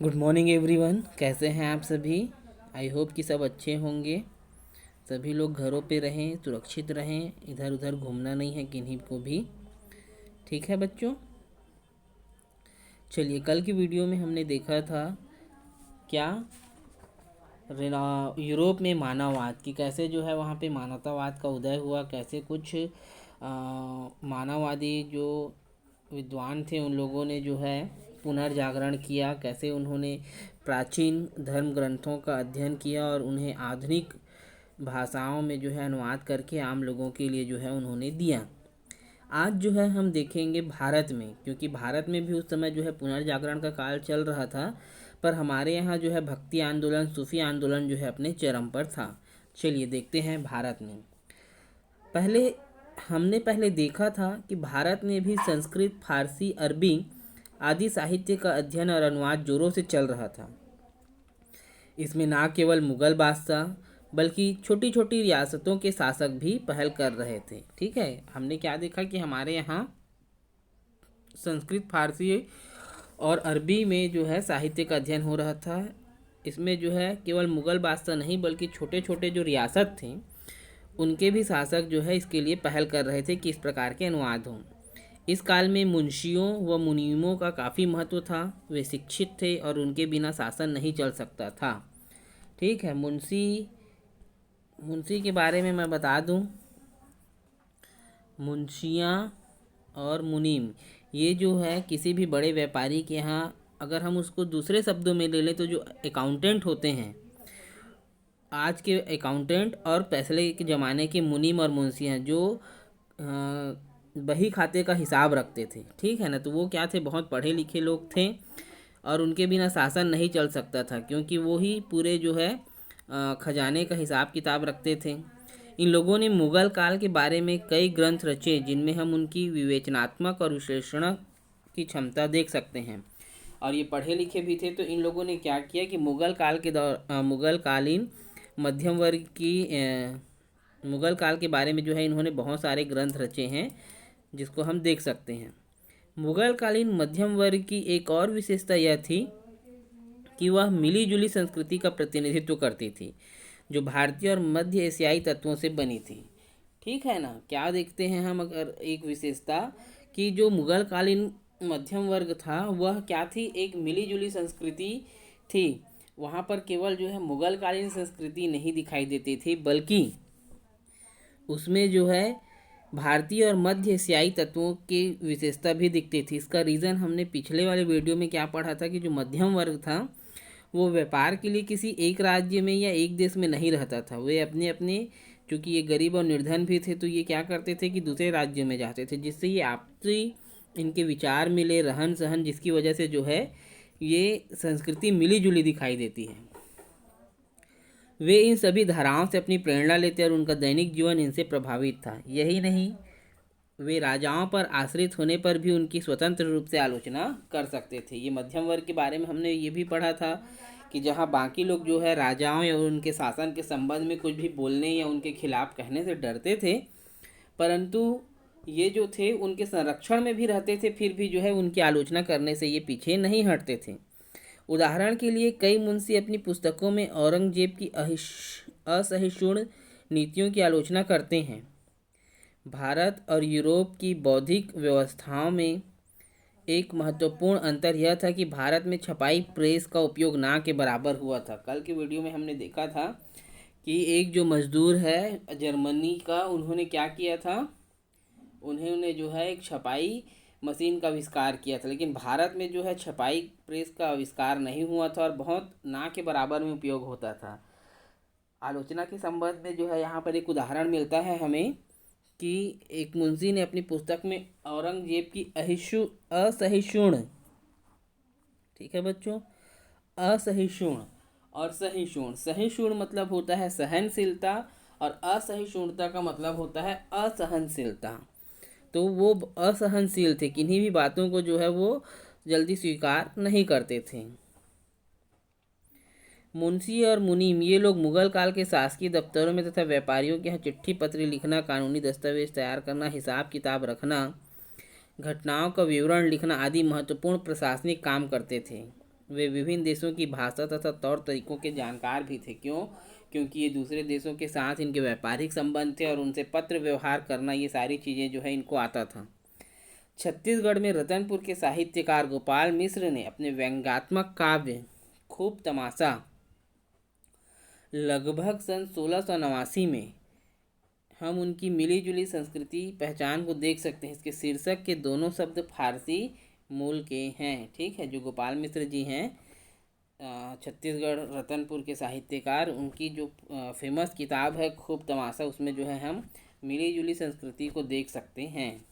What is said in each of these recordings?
Good morning everyone. कैसे हैं आप सभी? आई होप कि सब अच्छे होंगे। सभी लोग घरों पे रहें, सुरक्षित रहें, इधर उधर घूमना नहीं है किन्हीं को भी। ठीक है बच्चों, चलिए कल की वीडियो में हमने देखा था क्या यूरोप में मानववाद की कैसे जो है वहाँ पे मानवतावाद का उदय हुआ, कैसे कुछ मानववादी जो विद्वान थे उन लोगों ने जो है पुनर्जागरण किया, कैसे उन्होंने प्राचीन धर्म ग्रंथों का अध्ययन किया और उन्हें आधुनिक भाषाओं में जो है अनुवाद करके आम लोगों के लिए जो है उन्होंने दिया। आज जो है हम देखेंगे भारत में, क्योंकि भारत में भी उस समय जो है पुनर्जागरण का काल चल रहा था, पर हमारे यहाँ जो है भक्ति आंदोलन, सूफी आंदोलन जो है अपने चरम पर था। चलिए देखते हैं भारत में। पहले देखा था कि भारत में भी संस्कृत, फारसी, अरबी आदि साहित्य का अध्ययन और अनुवाद जोरों से चल रहा था। इसमें ना केवल मुगल बादशाह बल्कि छोटी छोटी रियासतों के शासक भी पहल कर रहे थे। ठीक है, हमने क्या देखा कि हमारे यहाँ संस्कृत, फारसी और अरबी में जो है साहित्य का अध्ययन हो रहा था। इसमें जो है केवल मुगल बादशाह नहीं बल्कि छोटे छोटे जो रियासत थे उनके भी शासक जो है इसके लिए पहल कर रहे थे कि इस प्रकार के अनुवाद हों। इस काल में मुंशियों व मुनीमों का काफ़ी महत्व था। वे शिक्षित थे और उनके बिना शासन नहीं चल सकता था। ठीक है, मुंशी के बारे में मैं बता दूं। मुंशियाँ और मुनीम ये जो है किसी भी बड़े व्यापारी के यहाँ, अगर हम उसको दूसरे शब्दों में ले लें तो जो अकाउंटेंट होते हैं, आज के अकाउंटेंट और पहले के ज़माने के मुनीम और मुंशी हैं जो बही खाते का हिसाब रखते थे। ठीक है ना, तो वो क्या थे, बहुत पढ़े लिखे लोग थे और उनके बिना शासन नहीं चल सकता था, क्योंकि वो ही पूरे जो है खजाने का हिसाब किताब रखते थे। इन लोगों ने मुगल काल के बारे में कई ग्रंथ रचे जिनमें हम उनकी विवेचनात्मक और विश्लेषण की क्षमता देख सकते हैं। और ये पढ़े लिखे भी थे, तो इन लोगों ने क्या किया कि मुगल कालीन मध्यम वर्ग की मुगल काल के बारे में जो है इन्होंने बहुत सारे ग्रंथ रचे हैं जिसको हम देख सकते हैं। मुगल कालीन मध्यम वर्ग की एक और विशेषता यह थी कि वह मिली जुली संस्कृति का प्रतिनिधित्व करती थी जो भारतीय और मध्य एशियाई तत्वों से बनी थी। ठीक है ना, क्या देखते हैं हम अगर एक विशेषता कि जो मुगल कालीन मध्यम वर्ग था वह क्या थी, एक मिली जुली संस्कृति थी। वहाँ पर केवल जो है मुगल कालीन संस्कृति नहीं दिखाई देती थी बल्कि उसमें जो है भारतीय और मध्य एशियाई तत्वों की विशेषता भी दिखती थी। इसका रीज़न हमने पिछले वाले वीडियो में क्या पढ़ा था कि जो मध्यम वर्ग था वो व्यापार के लिए किसी एक राज्य में या एक देश में नहीं रहता था। वे अपने अपने, चूँकि ये गरीब और निर्धन भी थे, तो ये क्या करते थे कि दूसरे राज्यों में जाते थे, जिससे ये आपसी इनके विचार मिले, रहन सहन, जिसकी वजह से जो है ये संस्कृति मिली जुली दिखाई देती है। वे इन सभी धाराओं से अपनी प्रेरणा लेते और उनका दैनिक जीवन इनसे प्रभावित था। यही नहीं, वे राजाओं पर आश्रित होने पर भी उनकी स्वतंत्र रूप से आलोचना कर सकते थे। ये मध्यम वर्ग के बारे में हमने ये भी पढ़ा था कि जहाँ बाकी लोग जो है राजाओं या उनके शासन के संबंध में कुछ भी बोलने या उनके खिलाफ कहने से डरते थे, परंतु ये जो थे उनके संरक्षण में भी रहते थे, फिर भी जो है उनकी आलोचना करने से ये पीछे नहीं हटते थे। उदाहरण के लिए कई मुंशी अपनी पुस्तकों में औरंगजेब की असहिष्णु नीतियों की आलोचना करते हैं। भारत और यूरोप की बौद्धिक व्यवस्थाओं में एक महत्वपूर्ण अंतर यह था कि भारत में छपाई प्रेस का उपयोग ना के बराबर हुआ था। कल के वीडियो में हमने देखा था कि एक जो मजदूर है जर्मनी का, उन्होंने क्या किया था, उन्होंने जो है एक छपाई मशीन का आविष्कार किया था, लेकिन भारत में जो है छपाई प्रेस का आविष्कार नहीं हुआ था और बहुत ना के बराबर में उपयोग होता था। आलोचना के संबंध में जो है यहाँ पर एक उदाहरण मिलता है हमें कि एक मुंशी ने अपनी पुस्तक में औरंगजेब की असहिष्णु, ठीक है बच्चों, असहिष्णु और सहिष्णु, सहिष्णु मतलब होता है सहनशीलता और असहिष्णुता का मतलब होता है असहनशीलता। तो वो असहनशील थे, किन्हीं भी बातों को जो है वो जल्दी स्वीकार नहीं करते थे। मुंशी और मुनीम ये लोग मुगल काल के शासकीय दफ्तरों में तथा व्यापारियों के यहाँ चिट्ठी पत्री लिखना, कानूनी दस्तावेज तैयार करना, हिसाब किताब रखना, घटनाओं का विवरण लिखना आदि महत्वपूर्ण प्रशासनिक काम करते थे। वे विभिन्न देशों की भाषा तथा तौर तरीकों के जानकार भी थे। क्यों? क्योंकि ये दूसरे देशों के साथ इनके व्यापारिक संबंध थे और उनसे पत्र व्यवहार करना, ये सारी चीज़ें जो है इनको आता था। छत्तीसगढ़ में रतनपुर के साहित्यकार गोपाल मिश्र ने अपने व्यंग्यात्मक काव्य खूब तमाशा लगभग सन 1689 में हम उनकी मिली जुली संस्कृति पहचान को देख सकते हैं। इसके शीर्षक के दोनों शब्द फारसी मूल के हैं। ठीक है, जो गोपाल मिश्र जी हैं छत्तीसगढ़ रतनपुर के साहित्यकार, उनकी जो फेमस किताब है खूब तमाशा, उसमें जो है हम मिली जुली संस्कृति को देख सकते हैं।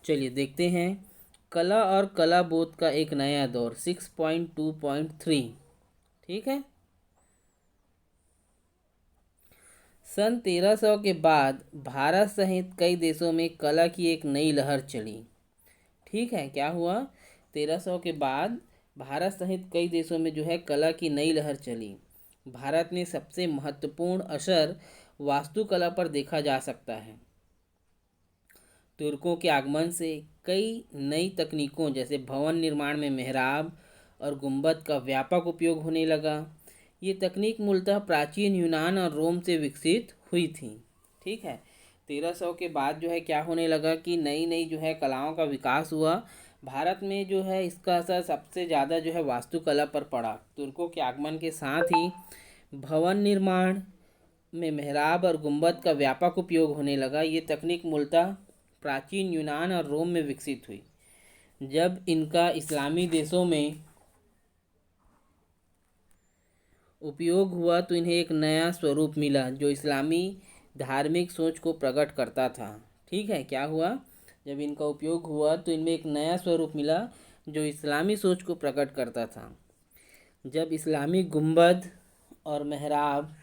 चलिए देखते हैं कला और कला बोध का एक नया दौर 6.2.3। ठीक है, सन 1300 के बाद भारत सहित कई देशों में कला की एक नई लहर चली। ठीक है, क्या हुआ? 1300 के बाद भारत सहित कई देशों में जो है कला की नई लहर चली। भारत में सबसे महत्वपूर्ण असर वास्तुकला पर देखा जा सकता है। तुर्कों के आगमन से कई नई तकनीकों जैसे भवन निर्माण में मेहराब और गुंबद का व्यापक उपयोग होने लगा। ये तकनीक मूलतः प्राचीन यूनान और रोम से विकसित हुई थी। ठीक है, 1300 के बाद जो है क्या होने लगा कि नई नई जो है कलाओं का विकास हुआ। भारत में जो है इसका असर सबसे ज़्यादा जो है वास्तुकला पर पड़ा। तुर्कों के आगमन के साथ ही भवन निर्माण में मेहराब और गुंबद का व्यापक उपयोग होने लगा। ये तकनीक मूलतः प्राचीन यूनान और रोम में विकसित हुई। जब इनका इस्लामी देशों में उपयोग हुआ तो इन्हें एक नया स्वरूप मिला जो इस्लामी धार्मिक सोच को प्रकट करता था। ठीक है, क्या हुआ? जब इनका उपयोग हुआ तो इनमें एक नया स्वरूप मिला जो इस्लामी सोच को प्रकट करता था। जब इस्लामी गुंबद और मेहराब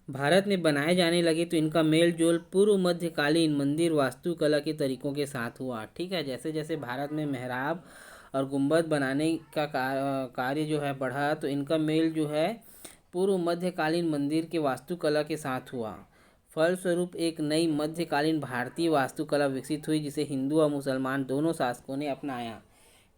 भारत में बनाए जाने लगे तो इनका मेल जोल पूर्व मध्यकालीन मंदिर वास्तुकला के तरीकों के साथ हुआ। ठीक है, जैसे जैसे भारत में मेहराब और गुंबद बनाने का कार्य जो है बढ़ा तो इनका मेल जो है पूर्व मध्यकालीन मंदिर के वास्तुकला के साथ हुआ। फलस्वरूप एक नई मध्यकालीन भारतीय वास्तुकला विकसित हुई जिसे हिंदू और मुसलमान दोनों शासकों ने अपनाया।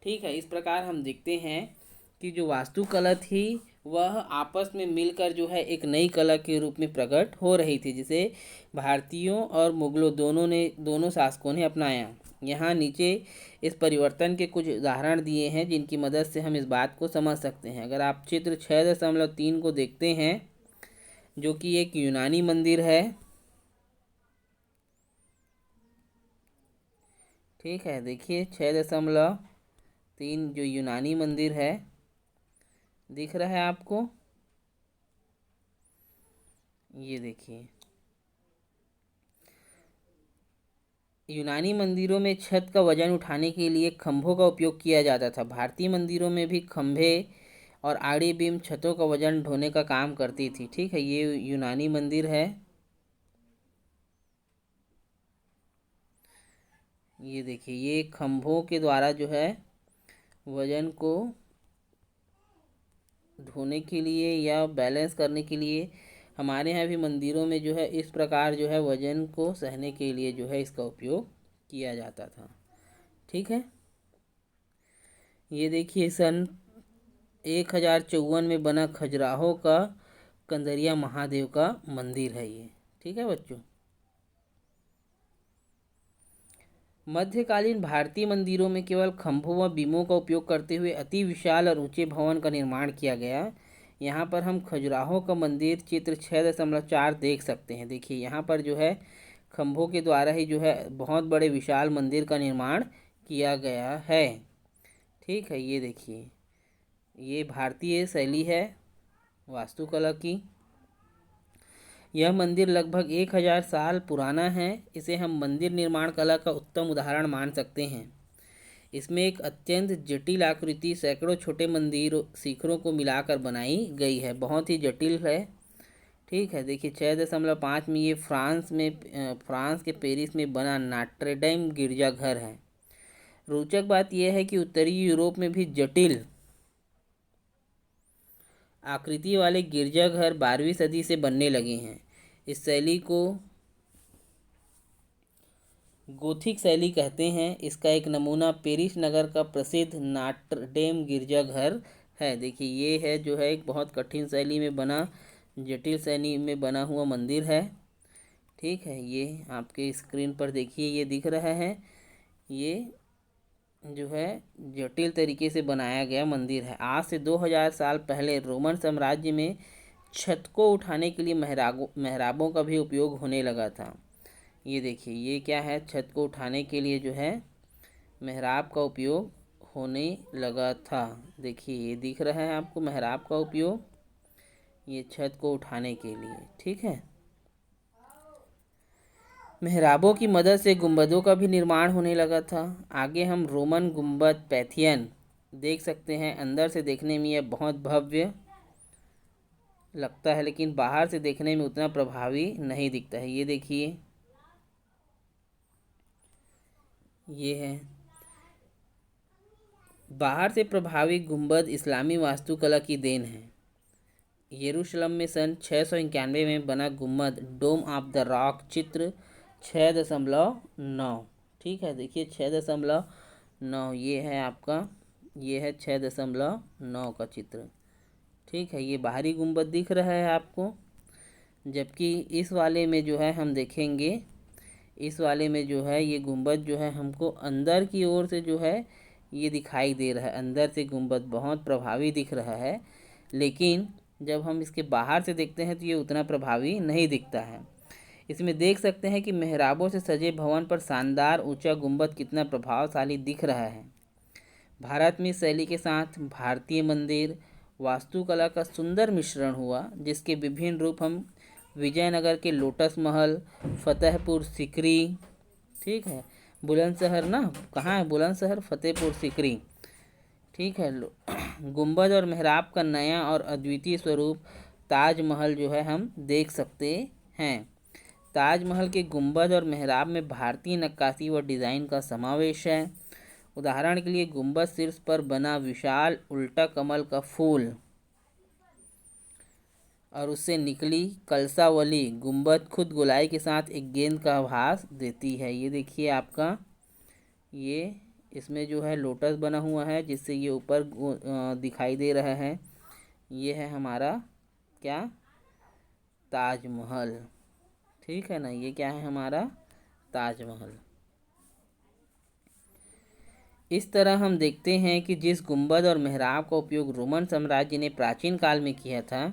ठीक है, इस प्रकार हम देखते हैं कि जो वास्तुकला थी वह आपस में मिलकर जो है एक नई कला के रूप में प्रकट हो रही थी जिसे भारतीयों और मुगलों दोनों शासकों ने अपनाया। यहाँ नीचे इस परिवर्तन के कुछ उदाहरण दिए हैं जिनकी मदद से हम इस बात को समझ सकते हैं। अगर आप चित्र 6.3 को देखते हैं जो कि एक यूनानी मंदिर है। ठीक है, देखिए 6.3 जो यूनानी मंदिर है दिख रहा है आपको? ये देखिए, यूनानी मंदिरों में छत का वजन उठाने के लिए खंभों का उपयोग किया जाता था। भारतीय मंदिरों में भी खंभे और आड़ी बीम छतों का वजन ढोने का काम करती थी। ठीक है, ये यूनानी मंदिर है। ये देखिए, ये खंभों के द्वारा जो है वजन को ढोने के लिए या बैलेंस करने के लिए हमारे यहाँ भी मंदिरों में जो है इस प्रकार जो है वजन को सहने के लिए जो है इसका उपयोग किया जाता था। ठीक है, ये देखिए सन 1054 में बना खजुराहो का कंदरिया महादेव का मंदिर है ये। ठीक है बच्चों, मध्यकालीन भारतीय मंदिरों में केवल खंभों व बीमों का उपयोग करते हुए अति विशाल और ऊंचे भवन का निर्माण किया गया। यहाँ पर हम खजुराहो का मंदिर चित्र 6.4 देख सकते हैं। देखिए यहाँ पर जो है खंभों के द्वारा ही जो है बहुत बड़े विशाल मंदिर का निर्माण किया गया है। ठीक है, ये देखिए, ये भारतीय शैली है वास्तुकला की। यह मंदिर लगभग 1000 साल पुराना है। इसे हम मंदिर निर्माण कला का उत्तम उदाहरण मान सकते हैं। इसमें एक अत्यंत जटिल आकृति सैकड़ों छोटे मंदिर शिखरों को मिलाकर बनाई गई है, बहुत ही जटिल है। ठीक है, देखिए 6.5 में ये फ्रांस के पेरिस में बना नॉट्रे-डेम गिरजाघर है। रोचक बात यह है कि उत्तरी यूरोप में भी जटिल आकृति वाले गिरजाघर 12वीं सदी से बनने लगे हैं। इस शैली को गोथिक शैली कहते हैं। इसका एक नमूना पेरिस नगर का प्रसिद्ध नाट्र डेम गिरजाघर है। देखिए ये है जो है एक बहुत कठिन शैली में बना, जटिल शैली में बना हुआ मंदिर है। ठीक है, ये आपके स्क्रीन पर देखिए ये दिख रहा है। ये जो है जटिल तरीके से बनाया गया मंदिर है। आज से 2000 साल पहले रोमन साम्राज्य में छत को उठाने के लिए मेहराबों का भी उपयोग होने लगा था। ये देखिए ये क्या है, छत को उठाने के लिए जो है मेहराब का उपयोग होने लगा था। देखिए ये दिख रहा है आपको मेहराब का उपयोग, ये छत को उठाने के लिए। ठीक है, मेहराबों की मदद से गुंबदों का भी निर्माण होने लगा था। आगे हम रोमन गुंबद पैथियन देख सकते हैं। अंदर से देखने में यह बहुत भव्य लगता है, लेकिन बाहर से देखने में उतना प्रभावी नहीं दिखता है। ये देखिए ये है बाहर से प्रभावी गुंबद इस्लामी वास्तुकला की देन है। यरूशलेम में सन 691 में बना गुंबद डोम ऑफ द रॉक चित्र 6.9। ठीक है, देखिए 6.9 ये है आपका, ये है 6.9 का चित्र। ठीक है, ये बाहरी गुंबद दिख रहा है आपको। जबकि इस वाले में जो है हम देखेंगे, इस वाले में जो है ये गुंबद जो है हमको अंदर की ओर से जो है ये दिखाई दे रहा है। अंदर से गुंबद बहुत प्रभावी दिख रहा है, लेकिन जब हम इसके बाहर से देखते हैं तो ये उतना प्रभावी नहीं दिखता है। इसमें देख सकते हैं कि मेहराबों से सजे भवन पर शानदार ऊंचा गुंबद कितना प्रभावशाली दिख रहा है। भारत में शैली के साथ भारतीय मंदिर वास्तुकला का सुंदर मिश्रण हुआ, जिसके विभिन्न रूप हम विजयनगर के लोटस महल, फतेहपुर सिकरी, ठीक है, बुलंदशहर ना, कहाँ है बुलंदशहर, फतेहपुर सिकरी, ठीक है, गुंबद और मेहराब का नया और अद्वितीय स्वरूप ताजमहल जो है हम देख सकते हैं। ताजमहल के गुंबद और मेहराब में भारतीय नक्काशी व डिज़ाइन का समावेश है। उदाहरण के लिए गुंबद शीर्ष पर बना विशाल उल्टा कमल का फूल और उससे निकली कलसावली गुंबद खुद गोलाई के साथ एक गेंद का आभास देती है। ये देखिए आपका, ये इसमें जो है लोटस बना हुआ है जिससे ये ऊपर दिखाई दे रहा है। ये है हमारा क्या, ताजमहल। ठीक है ना, ये क्या है हमारा ताजमहल। इस तरह हम देखते हैं कि जिस गुंबद और मेहराब का उपयोग रोमन साम्राज्य ने प्राचीन काल में किया था,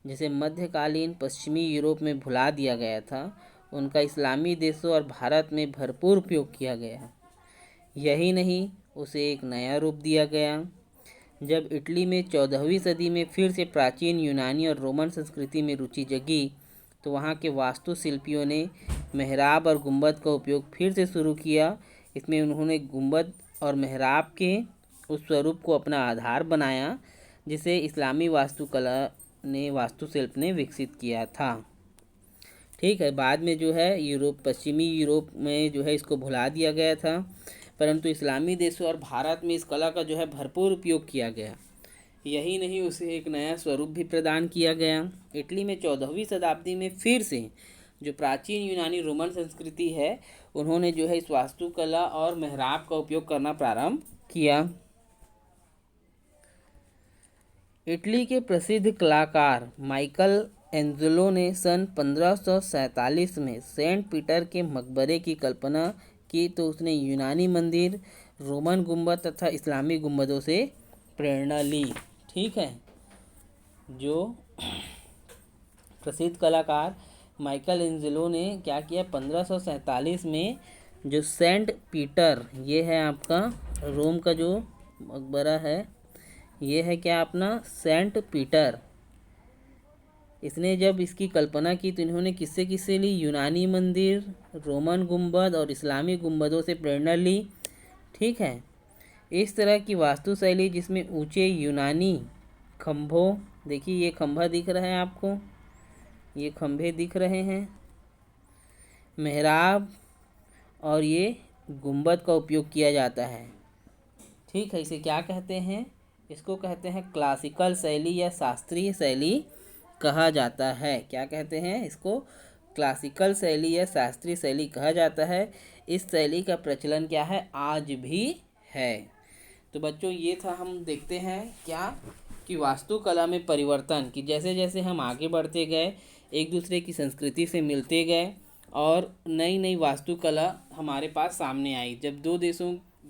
जिसे मध्यकालीन पश्चिमी यूरोप में भुला दिया गया था, उनका इस्लामी देशों और भारत में भरपूर उपयोग किया गया। यही नहीं, उसे एक नया रूप दिया गया। जब इटली में 14वीं सदी में फिर से प्राचीन यूनानी और रोमन संस्कृति में रुचि जगी, तो वहाँ के वास्तुशिल्पियों ने मेहराब और गुंबद का उपयोग फिर से शुरू किया। इसमें उन्होंने गुंबद और मेहराब के उस स्वरूप को अपना आधार बनाया जिसे इस्लामी वास्तुशिल्प ने विकसित किया था। ठीक है, बाद में जो है पश्चिमी यूरोप में जो है इसको भुला दिया गया था, परंतु इस्लामी देशों और भारत में इस कला का जो है भरपूर उपयोग किया गया। यही नहीं, उसे एक नया स्वरूप भी प्रदान किया गया। इटली में 14वीं शताब्दी में फिर से जो प्राचीन यूनानी रोमन संस्कृति है, उन्होंने जो है इस वास्तुकला और मेहराब का उपयोग करना प्रारंभ किया। इटली के प्रसिद्ध कलाकार माइकल एंजेलो ने सन 1547 में सेंट पीटर के मकबरे की कल्पना की, तो उसने यूनानी मंदिर, रोमन गुंबद तथा इस्लामी गुंबदों से प्रेरणा ली। ठीक है, जो प्रसिद्ध कलाकार माइकल एंजेलो ने क्या किया, 1547 में जो सेंट पीटर, ये है आपका रोम का जो मकबरा है, ये है क्या अपना सेंट पीटर, इसने जब इसकी कल्पना की तो इन्होंने किससे किससे ली, यूनानी मंदिर, रोमन गुंबद और इस्लामी गुंबदों से प्रेरणा ली। ठीक है, इस तरह की वास्तुशैली जिसमें ऊंचे यूनानी खंभों, देखिए ये खंभा दिख रहा है आपको, ये खंभे दिख रहे हैं, मेहराब और ये गुंबद का उपयोग किया जाता है। ठीक है, इसे क्या कहते हैं, इसको कहते हैं क्लासिकल शैली या शास्त्रीय शैली कहा जाता है। क्या कहते हैं इसको, क्लासिकल शैली या शास्त्रीय शैली कहा जाता है। इस शैली का प्रचलन क्या है, आज भी है। तो बच्चों ये था, हम देखते हैं क्या कि वास्तुकला में परिवर्तन, कि जैसे जैसे हम आगे बढ़ते गए, एक दूसरे की संस्कृति से मिलते गए और नई नई वास्तुकला हमारे पास सामने आई। जब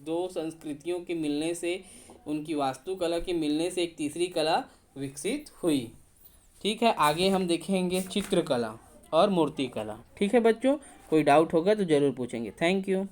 दो संस्कृतियों के मिलने से, उनकी वास्तुकला के मिलने से एक तीसरी कला विकसित हुई। ठीक है, आगे हम देखेंगे चित्रकला और मूर्तिकला। ठीक है बच्चों, कोई डाउट होगा तो ज़रूर पूछेंगे। Thank you.